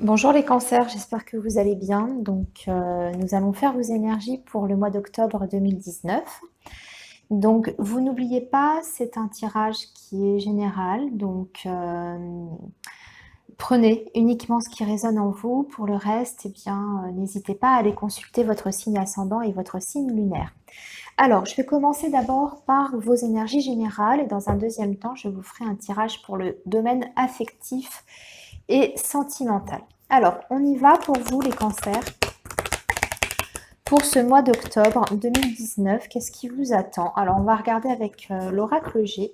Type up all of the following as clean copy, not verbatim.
Bonjour les cancers, j'espère que vous allez bien. Nous allons faire vos énergies pour le mois d'octobre 2019. Donc, vous n'oubliez pas, c'est un tirage qui est général. Prenez uniquement ce qui résonne en vous. Pour le reste, n'hésitez pas à aller consulter votre signe ascendant et votre signe lunaire. Alors, je vais commencer d'abord par vos énergies générales et dans un deuxième temps, je vous ferai un tirage pour le domaine affectif et sentimental. Alors, on y va pour vous les cancers. Pour ce mois d'octobre 2019, qu'est-ce qui vous attend? Alors, on va regarder avec l'oracle G.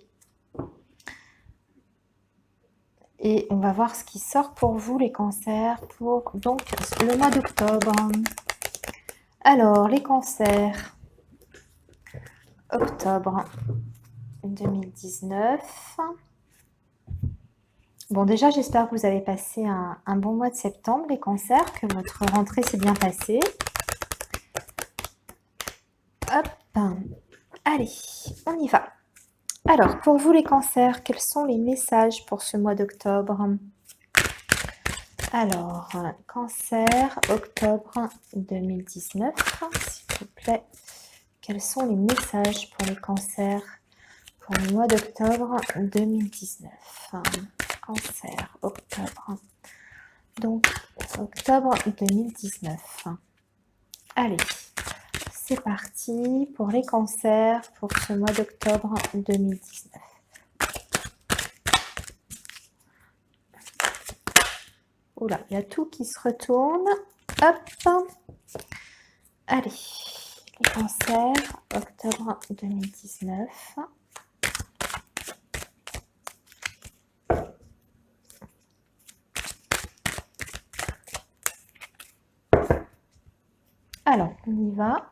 Et on va voir ce qui sort pour vous les cancers pour donc le mois d'octobre. Alors, les cancers, octobre 2019. Bon, déjà, j'espère que vous avez passé un bon mois de septembre, les cancers, que votre rentrée s'est bien passée. Hop, allez, on y va. Alors, pour vous les cancers, quels sont les messages pour ce mois d'octobre? Alors, cancer, octobre 2019, s'il vous plaît. Quels sont les messages pour les cancers pour le mois d'octobre 2019? Cancer, octobre. Donc, octobre 2019. Allez, c'est parti pour les cancers pour ce mois d'octobre 2019. Oula, il y a tout qui se retourne. Hop. Allez, les cancers, octobre 2019. Alors, on y va.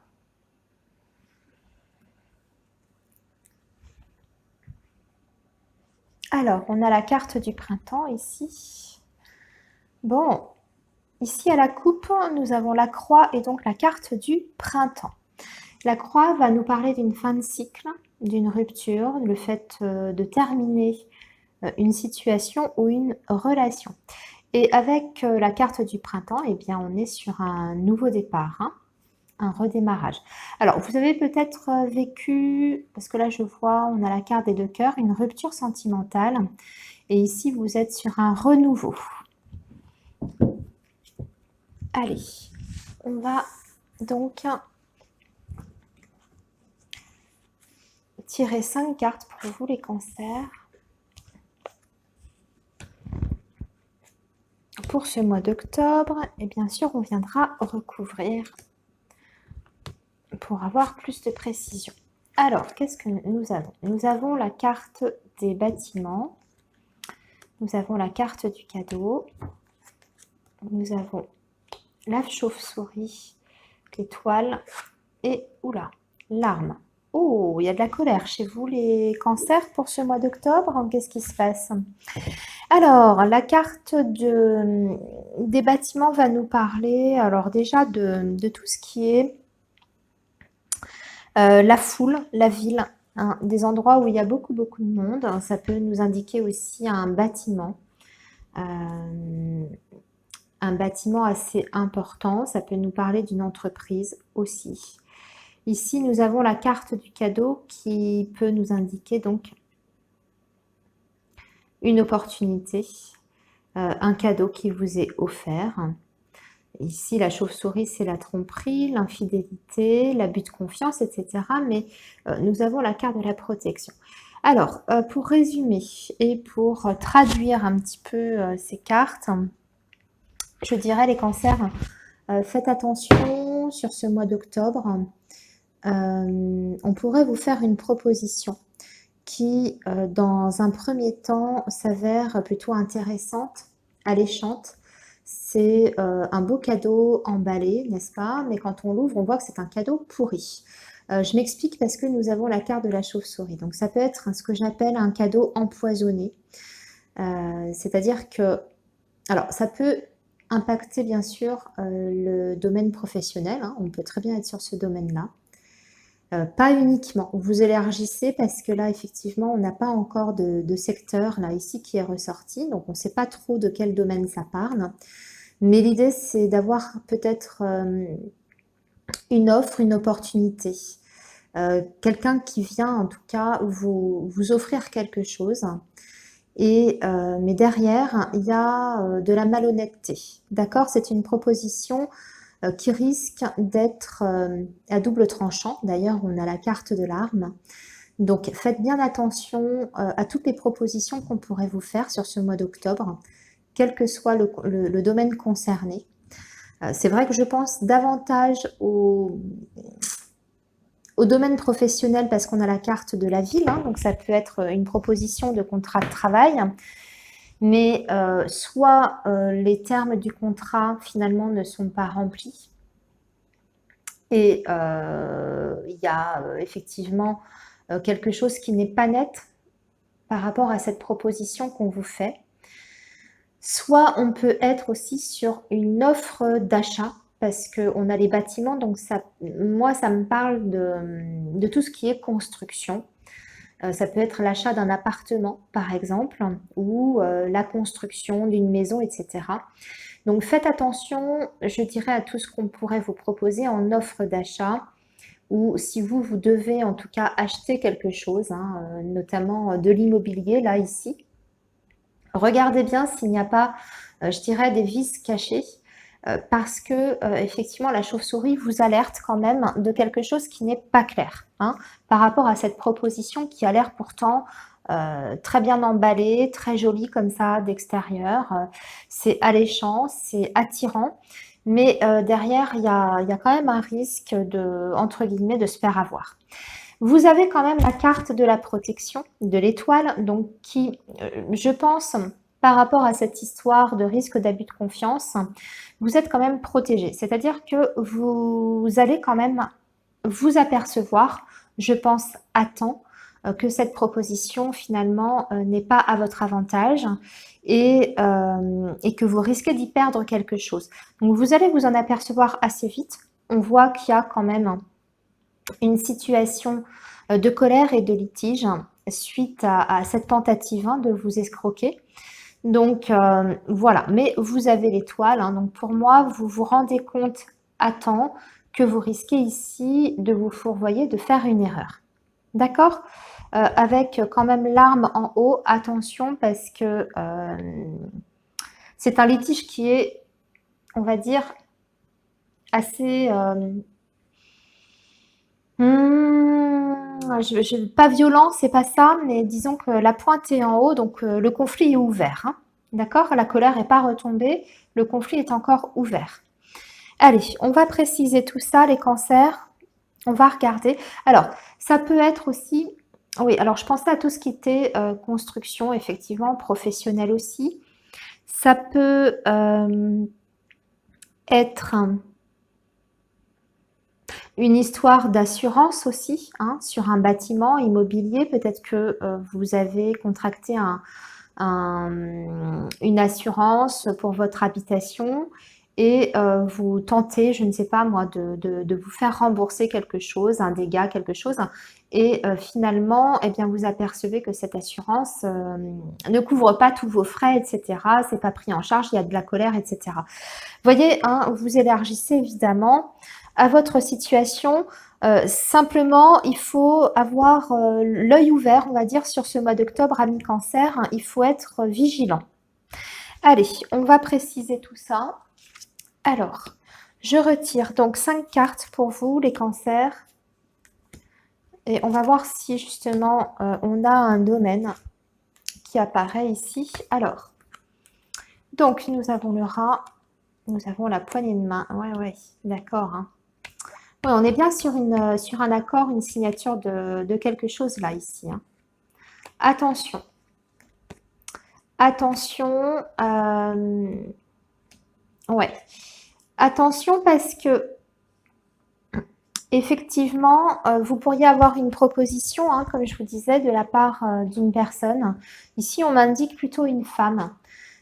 Alors, on a la carte du printemps ici. Bon, ici à la coupe, nous avons la croix et donc la carte du printemps. La croix va nous parler d'une fin de cycle, d'une rupture, le fait de terminer une situation ou une relation. Et avec la carte du printemps, eh bien, on est sur un nouveau départ, hein, un redémarrage. Alors, vous avez peut-être vécu, parce que là, je vois, on a la carte des deux cœurs, une rupture sentimentale. Et ici, vous êtes sur un renouveau. Allez, on va donc tirer 5 cartes pour vous, les cancers. Pour ce mois d'octobre, et bien sûr, on viendra recouvrir pour avoir plus de précision. Alors, qu'est-ce que nous avons? Nous avons la carte des bâtiments. Nous avons la carte du cadeau. Nous avons la chauve-souris, l'étoile et, oula, l'arme. Oh, il y a de la colère chez vous, les cancers, pour ce mois d'octobre. Qu'est-ce qui se passe? Alors, la carte des bâtiments va nous parler, alors déjà, de tout ce qui est la foule, la ville, hein, des endroits où il y a beaucoup de monde. Ça peut nous indiquer aussi un bâtiment assez important. Ça peut nous parler d'une entreprise aussi. Ici, nous avons la carte du cadeau qui peut nous indiquer donc une opportunité, un cadeau qui vous est offert. Ici, la chauve-souris, c'est la tromperie, l'infidélité, l'abus de confiance, etc. Mais nous avons la carte de la protection. Alors, pour résumer et pour traduire un petit peu ces cartes, je dirais les cancers, faites attention sur ce mois d'octobre. On pourrait vous faire une proposition qui, dans un premier temps, s'avère plutôt intéressante, alléchante. C'est un beau cadeau emballé, n'est-ce pas? Mais quand on l'ouvre, on voit que c'est un cadeau pourri. Je m'explique parce que nous avons la carte de la chauve-souris. Donc ça peut être ce que j'appelle un cadeau empoisonné. C'est-à-dire que, alors ça peut impacter bien sûr le domaine professionnel, hein. On peut très bien être sur ce domaine-là. Pas uniquement, vous élargissez parce que là effectivement on n'a pas encore de secteur là ici qui est ressorti, donc on ne sait pas trop de quel domaine ça parle. Mais l'idée, c'est d'avoir peut-être une offre, une opportunité. Quelqu'un qui vient en tout cas vous offrir quelque chose. Et, mais derrière, il y a de la malhonnêteté. D'accord? C'est une proposition qui risque d'être à double tranchant. D'ailleurs, on a la carte de l'arme. Donc, faites bien attention à toutes les propositions qu'on pourrait vous faire sur ce mois d'octobre, quel que soit le domaine concerné. C'est vrai que je pense davantage au domaine professionnel parce qu'on a la carte de la ville, hein, donc ça peut être une proposition de contrat de travail, mais soit les termes du contrat finalement ne sont pas remplis et il y a effectivement quelque chose qui n'est pas net par rapport à cette proposition qu'on vous fait. Soit on peut être aussi sur une offre d'achat parce qu'on a les bâtiments, donc ça, moi, ça me parle de tout ce qui est construction. Ça peut être l'achat d'un appartement, par exemple, ou la construction d'une maison, etc. Donc faites attention, je dirais, à tout ce qu'on pourrait vous proposer en offre d'achat, ou si vous devez en tout cas acheter quelque chose, hein, notamment de l'immobilier, là, ici. Regardez bien s'il n'y a pas, je dirais, des vices cachés, parce que effectivement, la chauve-souris vous alerte quand même de quelque chose qui n'est pas clair, hein, par rapport à cette proposition qui a l'air pourtant très bien emballée, très jolie comme ça d'extérieur. C'est alléchant, c'est attirant, mais derrière, il y a quand même un risque de, entre guillemets, de se faire avoir. Vous avez quand même la carte de la protection, de l'étoile, donc qui, je pense, par rapport à cette histoire de risque d'abus de confiance, vous êtes quand même protégé. C'est-à-dire que vous allez quand même vous apercevoir, je pense, à temps, que cette proposition, finalement, n'est pas à votre avantage et que vous risquez d'y perdre quelque chose. Donc, vous allez vous en apercevoir assez vite. On voit qu'il y a quand même une situation de colère et de litige suite à cette tentative, hein, de vous escroquer. Donc voilà, mais vous avez l'étoile, hein, donc pour moi, vous vous rendez compte à temps que vous risquez ici de vous fourvoyer, de faire une erreur. D'accord? Avec quand même l'arme en haut, attention parce que c'est un litige qui est, on va dire, assez pas violent, c'est pas ça, mais disons que la pointe est en haut, donc le conflit est ouvert, hein. D'accord? La colère n'est pas retombée, le conflit est encore ouvert. Allez, on va préciser tout ça, les cancers. On va regarder. Alors, ça peut être aussi... Oui, alors je pensais à tout ce qui était construction, effectivement, professionnel aussi. Ça peut être une histoire d'assurance aussi, hein, sur un bâtiment immobilier. Peut-être que vous avez contracté une assurance pour votre habitation et vous tentez, je ne sais pas moi, de vous faire rembourser quelque chose, un dégât, quelque chose, et finalement, eh bien, vous apercevez que cette assurance ne couvre pas tous vos frais, etc. C'est pas pris en charge, il y a de la colère, etc. Vous voyez, hein, vous élargissez évidemment à votre situation. Simplement, il faut avoir l'œil ouvert, on va dire, sur ce mois d'octobre, amis cancer. Il faut être vigilant. Allez, on va préciser tout ça. Alors, je retire donc 5 cartes pour vous, les cancers. Et on va voir si justement on a un domaine qui apparaît ici. Alors, donc nous avons le rat, nous avons la poignée de main. Ouais, d'accord, hein. Ouais, on est bien sur un accord, une signature de quelque chose là, ici, hein. Attention. Attention. Ouais. Attention parce que, effectivement, vous pourriez avoir une proposition, hein, comme je vous disais, de la part d'une personne. Ici, on m'indique plutôt une femme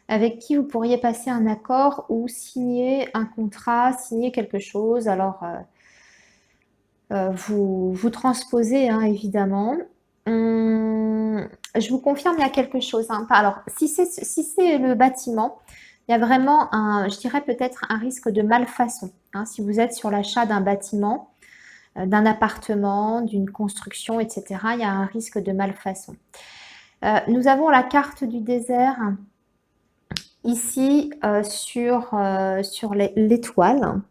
avec qui vous pourriez passer un accord ou signer un contrat, signer quelque chose. Alors, vous transposez, hein, évidemment. Je vous confirme, il y a quelque chose, hein. Alors, si c'est le bâtiment, il y a vraiment je dirais peut-être un risque de malfaçon, hein, si vous êtes sur l'achat d'un bâtiment, d'un appartement, d'une construction, etc. Il y a un risque de malfaçon. Nous avons la carte du désert ici sur l'étoile.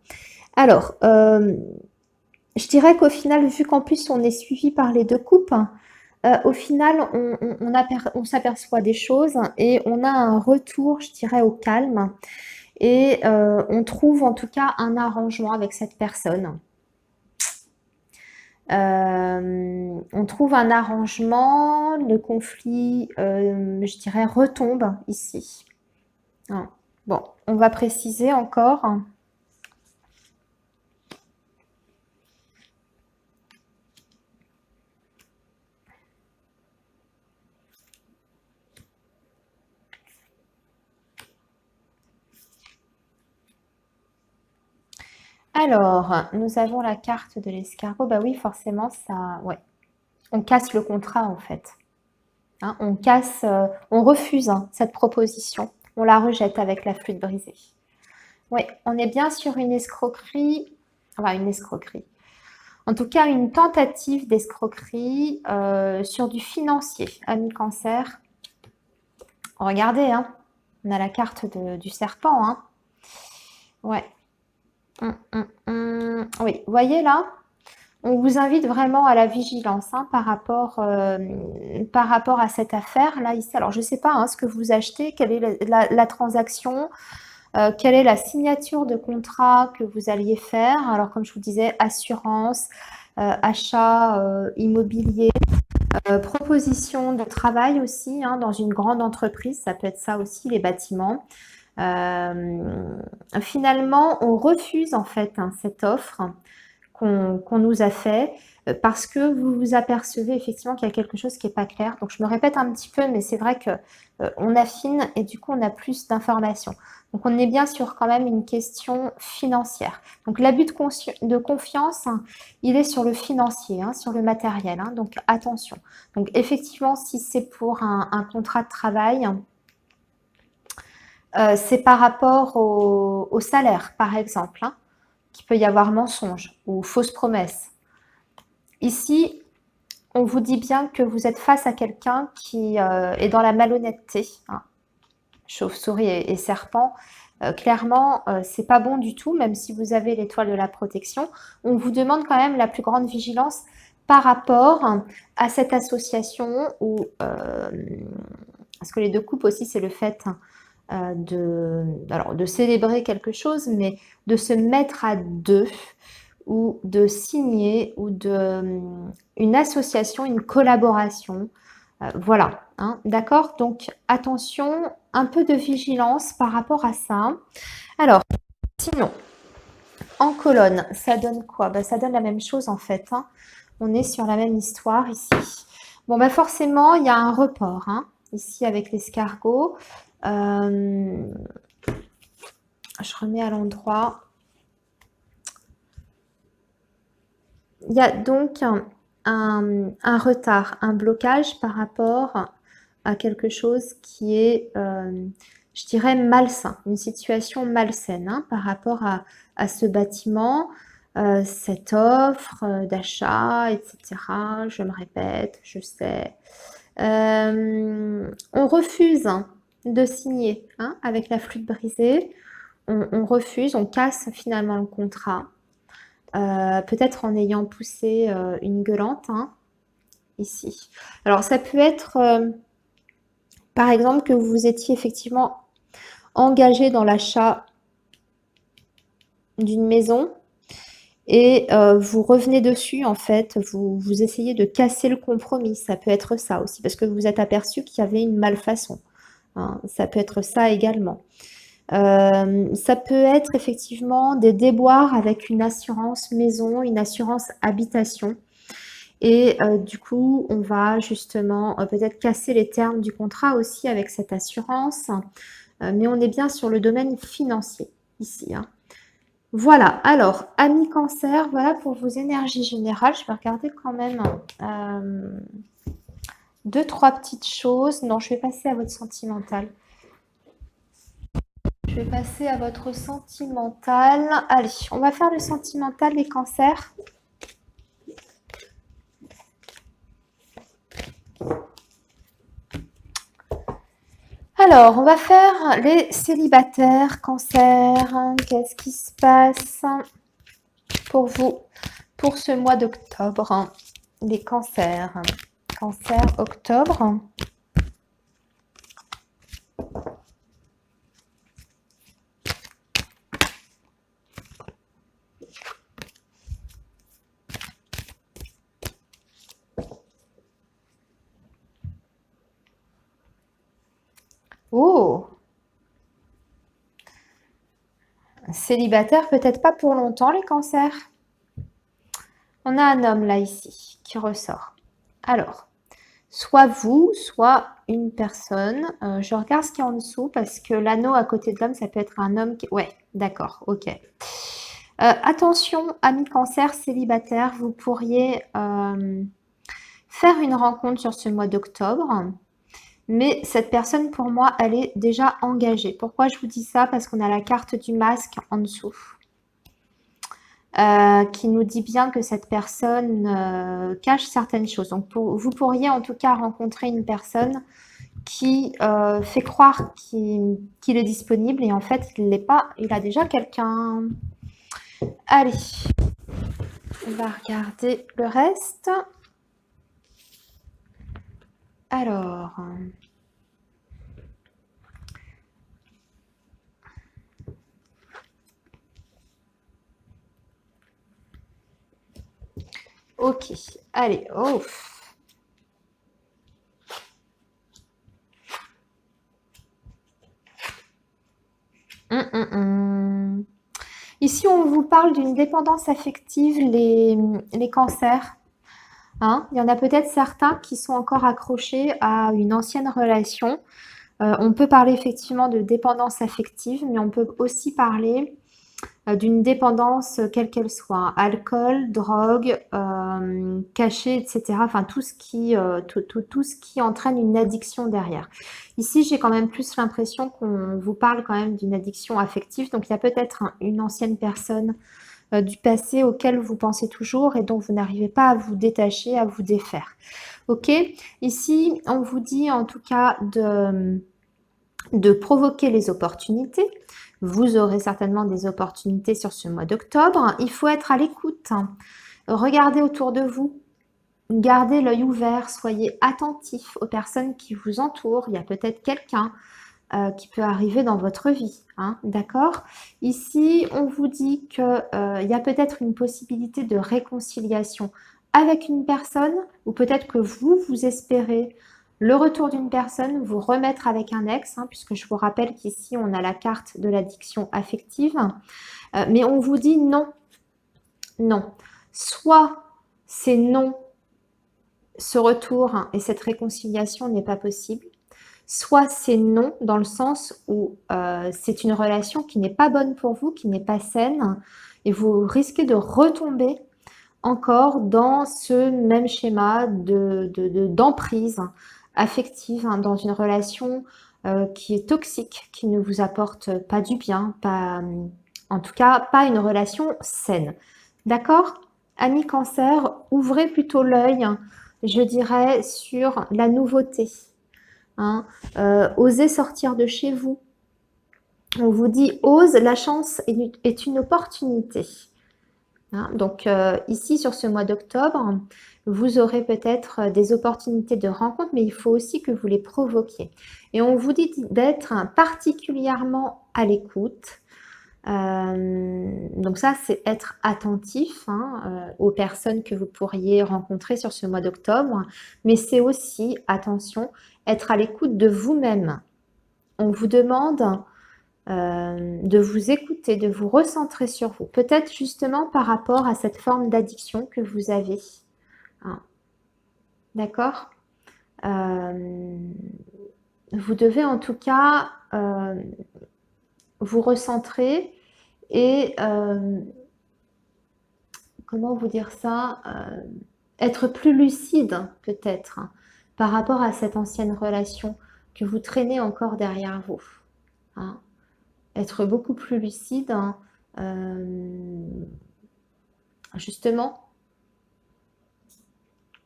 Alors, je dirais qu'au final, vu qu'en plus on est suivi par les deux coupes, au final, on s'aperçoit des choses et on a un retour, je dirais, au calme. Et on trouve en tout cas un arrangement avec cette personne. On trouve un arrangement, le conflit, je dirais, retombe ici. Hein. Bon, on va préciser encore. Alors, nous avons la carte de l'escargot. Bah oui, forcément, ça, ouais. On casse le contrat en fait. Hein, on refuse cette proposition. On la rejette avec la flûte brisée. Oui, on est bien sur une escroquerie. Enfin, une escroquerie. En tout cas, une tentative d'escroquerie sur du financier. Ami Cancer. Regardez, hein, on a la carte du serpent. Hein. Ouais. Oui, vous voyez là, on vous invite vraiment à la vigilance hein, par rapport à cette affaire là ici. Alors je ne sais pas hein, ce que vous achetez, quelle est la transaction, quelle est la signature de contrat que vous alliez faire. Alors comme je vous disais, assurance, achat immobilier, proposition de travail aussi hein, dans une grande entreprise, ça peut être ça aussi les bâtiments. Finalement, on refuse en fait hein, cette offre qu'on nous a fait parce que vous vous apercevez effectivement qu'il y a quelque chose qui n'est pas clair. Donc je me répète un petit peu, mais c'est vrai que on affine et du coup on a plus d'informations. Donc on est bien sur quand même une question financière. Donc l'abus de confiance, hein, il est sur le financier, hein, sur le matériel. Hein, donc attention. Donc effectivement, si c'est pour un contrat de travail, c'est par rapport au salaire, par exemple, hein, qu'il peut y avoir mensonge ou fausse promesse. Ici, on vous dit bien que vous êtes face à quelqu'un qui est dans la malhonnêteté. Hein. Chauve-souris et serpent, clairement, c'est pas bon du tout, même si vous avez l'étoile de la protection. On vous demande quand même la plus grande vigilance par rapport à cette association où, parce que les deux coupes aussi, c'est le fait de célébrer quelque chose, mais de se mettre à deux ou de signer ou une association, une collaboration. Voilà, hein, d'accord? Donc attention, un peu de vigilance par rapport à ça. Alors, sinon, en colonne, ça donne quoi? Bah, ça donne la même chose en fait. Hein. On est sur la même histoire ici. Bon, bah forcément, il y a un report hein, ici avec l'escargot. Je remets à l'endroit. Il y a donc un retard, un blocage par rapport à quelque chose qui est, je dirais, malsain, une situation malsaine hein, par rapport à ce bâtiment, cette offre d'achat, etc. Je me répète, je sais. On refuse de signer hein, avec la flûte brisée. On refuse, on casse finalement le contrat. Peut-être en ayant poussé une gueulante hein, ici. Alors ça peut être par exemple que vous étiez effectivement engagé dans l'achat d'une maison et vous revenez dessus en fait, vous essayez de casser le compromis. Ça peut être ça aussi parce que vous vous êtes aperçu qu'il y avait une malfaçon. Hein. Ça peut être ça également. Ça peut être effectivement des déboires avec une assurance maison, une assurance habitation. Et du coup, on va justement peut-être casser les termes du contrat aussi avec cette assurance. Mais on est bien sur le domaine financier ici. Hein. Voilà, alors, amis cancer, voilà pour vos énergies générales. Je vais regarder quand même deux, trois petites choses. Non, je vais passer à votre sentimental. Je vais passer à votre sentimental. Allez, on va faire le sentimental des cancers. Alors, on va faire les célibataires, cancer. Qu'est-ce qui se passe pour vous pour ce mois d'octobre? Les cancers. Cancer, octobre. Oh! Célibataire, peut-être pas pour longtemps, les cancers. On a un homme là, ici, qui ressort. Alors, soit vous, soit une personne. Je regarde ce qu'il y a en dessous parce que l'anneau à côté de l'homme, ça peut être un homme qui... Ouais, d'accord, ok. Attention, amis cancer célibataires, vous pourriez faire une rencontre sur ce mois d'octobre. Mais cette personne, pour moi, elle est déjà engagée. Pourquoi je vous dis ça? Parce qu'on a la carte du masque en dessous. Qui nous dit bien que cette personne cache certaines choses. Donc, vous pourriez en tout cas rencontrer une personne qui fait croire qu'il est disponible et en fait, il ne l'est pas. Il a déjà quelqu'un. Allez, on va regarder le reste. Alors... Ok, allez, oh. Ici, on vous parle d'une dépendance affective, les cancers. Hein, il y en a peut-être certains qui sont encore accrochés à une ancienne relation. On peut parler effectivement de dépendance affective, mais on peut aussi parler d'une dépendance quelle qu'elle soit, alcool, drogue, cachet, etc. Enfin, tout ce qui entraîne une addiction derrière. Ici, j'ai quand même plus l'impression qu'on vous parle quand même d'une addiction affective. Donc, il y a peut-être une ancienne personne du passé auquel vous pensez toujours et dont vous n'arrivez pas à vous détacher, à vous défaire. Ok? Ici, on vous dit en tout cas de provoquer les opportunités. Vous aurez certainement des opportunités sur ce mois d'octobre. Il faut être à l'écoute. Regardez autour de vous. Gardez l'œil ouvert. Soyez attentif aux personnes qui vous entourent. Il y a peut-être quelqu'un qui peut arriver dans votre vie. Hein, d'accord? Ici, on vous dit qu'il y a peut-être une possibilité de réconciliation avec une personne ou peut-être que vous espérez le retour d'une personne, vous remettre avec un ex, hein, puisque je vous rappelle qu'ici, on a la carte de l'addiction affective. Mais on vous dit non. Non. Soit c'est non, ce retour hein, et cette réconciliation n'est pas possible. Soit c'est non, dans le sens où c'est une relation qui n'est pas bonne pour vous, qui n'est pas saine, et vous risquez de retomber encore dans ce même schéma d'emprise affective, hein, dans une relation qui est toxique, qui ne vous apporte pas du bien, pas, en tout cas pas une relation saine. D'accord? Amis cancer, ouvrez plutôt l'œil, je dirais, sur la nouveauté. Hein. Osez sortir de chez vous. On vous dit, ose, la chance est une opportunité. Hein, donc ici, sur ce mois d'octobre, vous aurez peut-être des opportunités de rencontre, mais il faut aussi que vous les provoquiez. Et on vous dit d'être particulièrement à l'écoute. Donc ça, c'est être attentif hein, aux personnes que vous pourriez rencontrer sur ce mois d'octobre. Mais c'est aussi, attention, être à l'écoute de vous-même. On vous demande de vous écouter, de vous recentrer sur vous. Peut-être justement par rapport à cette forme d'addiction que vous avez. Hein. D'accord? Vous devez en tout cas vous recentrer et comment vous dire ça? Être plus lucide peut-être hein, par rapport à cette ancienne relation que vous traînez encore derrière vous. Hein. être beaucoup plus lucide, hein, justement.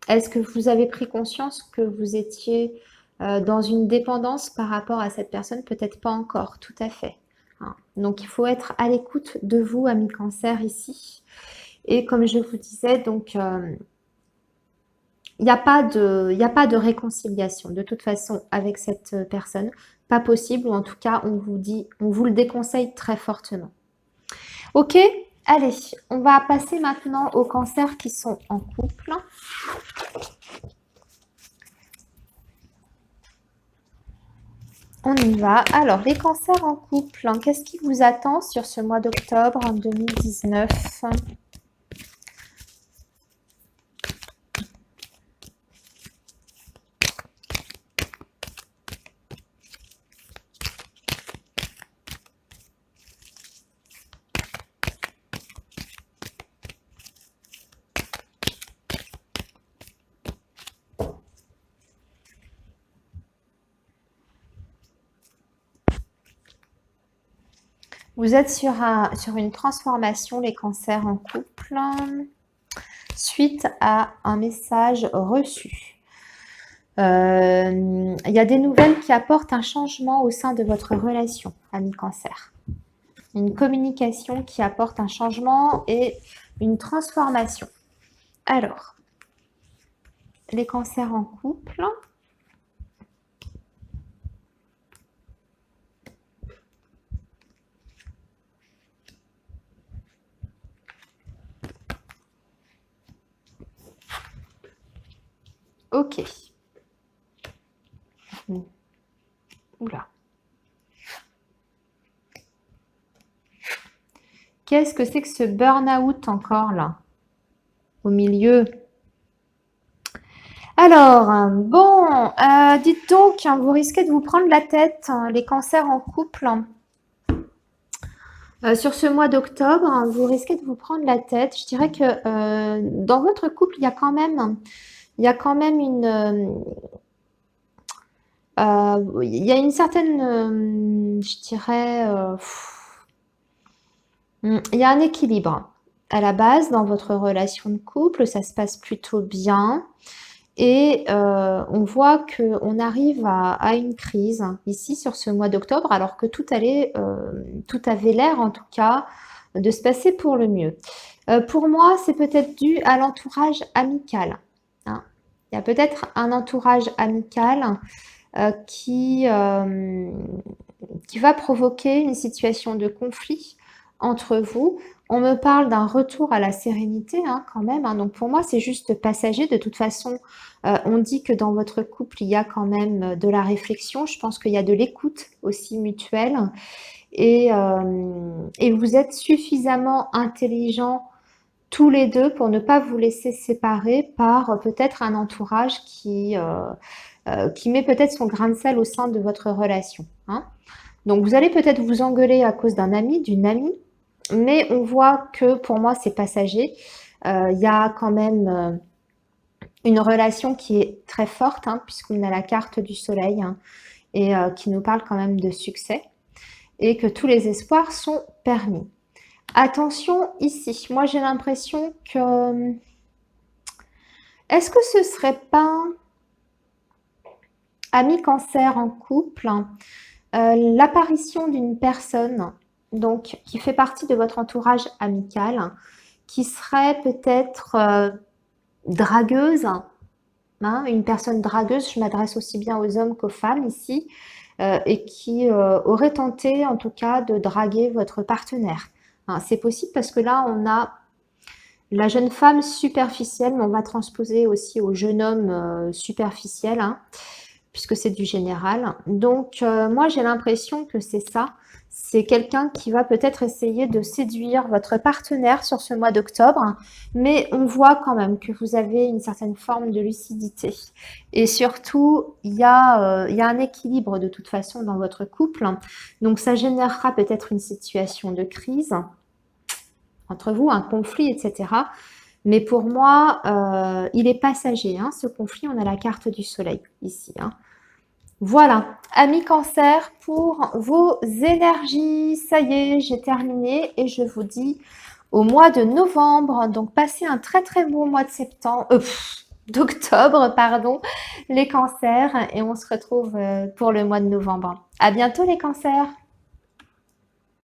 Est-ce que vous avez pris conscience que vous étiez dans une dépendance par rapport à cette personne? Peut-être pas encore, tout à fait. Hein. Donc, il faut être à l'écoute de vous, ami Cancer, ici. Et comme je vous disais, donc, il n'y a pas de réconciliation, de toute façon, avec cette personne. Pas possible, ou en tout cas, on vous dit, on vous le déconseille très fortement. Ok, allez, on va passer maintenant aux cancers qui sont en couple. On y va. Alors, les cancers en couple, hein, qu'est-ce qui vous attend sur ce mois d'octobre en 2019? Vous êtes sur une transformation, les cancers en couple, suite à un message reçu. Il y a des nouvelles qui apportent un changement au sein de votre relation, ami Cancer. Une communication qui apporte un changement et une transformation. Alors, les cancers en couple. Ok. Oula. Qu'est-ce que c'est que ce burn-out encore là? Au milieu. Alors, bon, dites donc, hein, vous risquez de vous prendre la tête, hein, les cancers en couple. Sur ce mois d'octobre, hein, vous risquez de vous prendre la tête. Je dirais que dans votre couple, il y a quand même il y a une certaine, je dirais, il y a un équilibre. À la base, dans votre relation de couple, ça se passe plutôt bien. Et on voit qu'on arrive à une crise hein, ici sur ce mois d'octobre, alors que tout avait l'air en tout cas de se passer pour le mieux. Pour moi, c'est peut-être dû à l'entourage amical. Hein. Il y a peut-être un entourage amical qui va provoquer une situation de conflit entre vous. On me parle d'un retour à la sérénité hein, quand même. Hein. Donc pour moi, c'est juste passager. De toute façon, on dit que dans votre couple, il y a quand même de la réflexion. Je pense qu'il y a de l'écoute aussi mutuelle. Et vous êtes suffisamment intelligents tous les deux pour ne pas vous laisser séparer par peut-être un entourage qui met peut-être son grain de sel au sein de votre relation. Hein. Donc vous allez peut-être vous engueuler à cause d'un ami, d'une amie, mais on voit que pour moi c'est passager. Il y a quand même une relation qui est très forte, hein, puisqu'on a la carte du soleil hein, et qui nous parle quand même de succès et que tous les espoirs sont permis. Attention ici, moi j'ai l'impression que... Est-ce que ce serait pas, ami Cancer en couple, l'apparition d'une personne donc, qui fait partie de votre entourage amical, qui serait peut-être dragueuse, hein, une personne dragueuse, je m'adresse aussi bien aux hommes qu'aux femmes ici, et qui aurait tenté en tout cas de draguer votre partenaire. Hein, c'est possible parce que là, on a la jeune femme superficielle, mais on va transposer aussi au jeune homme superficiel, hein, puisque c'est du général. Donc, moi, j'ai l'impression que c'est ça. C'est quelqu'un qui va peut-être essayer de séduire votre partenaire sur ce mois d'octobre, mais on voit quand même que vous avez une certaine forme de lucidité. Et surtout, il y a un équilibre de toute façon dans votre couple. Donc, ça générera peut-être une situation de crise entre vous, un conflit, etc. Mais pour moi, il est passager, hein, ce conflit. On a la carte du soleil ici. Hein. Voilà, amis cancer, pour vos énergies. Ça y est, j'ai terminé et je vous dis au mois de novembre. Donc, passez un très très bon mois de septembre, d'octobre, pardon, les cancers. Et on se retrouve pour le mois de novembre. À bientôt les cancers!